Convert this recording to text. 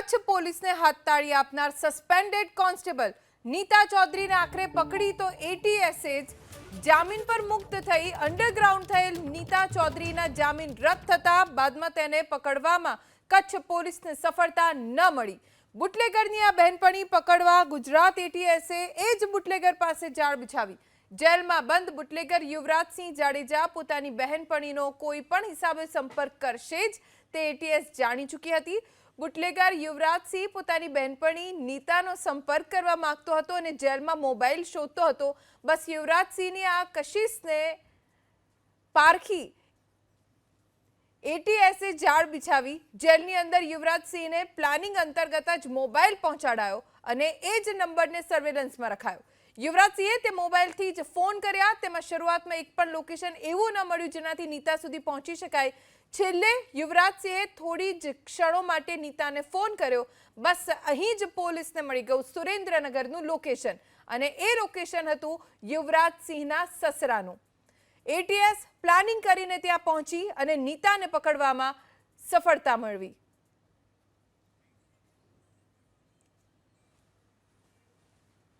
કચ્છ પોલીસને હાથતાળી આપનાર suspended constable Nita ચૌધરીને આખરે પકડી તો એટીએસે જ જામીન પર મુક્ત થઈ અંડરગ્રાઉન્ડ થયેલ નીતા ચૌધરીના જામીન રદ થતા બાદમાં તેને પકડવામાં કચ્છ પોલીસને સફળતા ન મળી। બુટલેગરની આ બહેનપણી પકડવા ગુજરાત એટીએસે એ જ બુટલેગર પાસે જાળ બિછાવી। જેલમાં બંધ બુટલેગર યુવરાજસિંહ જાડેજા પોતાની બહેનપણીનો કોઈ પણ હિસાબે સંપર્ક કરશે જ તે એટીએસ જાણી ચૂકી હતી। બુટલેગર યુવરાજસિંહ પોતાની બહેનપણી નીતાનો સંપર્ક કરવા માંગતો હતો અને જેલમાં મોબાઈલ શોધતો હતો। બસ યુવરાજસિંહની આ કશિશને પારખી એટીએસે જાળ બિછાવી। જેલની અંદર યુવરાજસિંહને પ્લાનિંગ અંતર્ગત જ મોબાઈલ પહોંચાડાયો અને એ જ નંબરને સર્વેલન્સમાં રખાયો। યુવરાજસિંહે તે મોબાઈલથી જ ફોન કર્યા। તેમાં શરૂઆતમાં એક પણ લોકેશન એવું ન મળ્યું જેનાથી નીતા સુધી પહોંચી શકાય। છેલ્લે યુવરાજસિંહે થોડી જ ક્ષણો માટે નીતાને ફોન કર્યો। બસ અહીં જ પોલીસને મળી ગયું સુરેન્દ્રનગરનું લોકેશન અને એ લોકેશન હતું યુવરાજસિંહના સસરાનું। એટીએસ પ્લાનિંગ કરીને ત્યાં પહોંચી અને નીતાને પકડવામાં સફળતા મેળવી।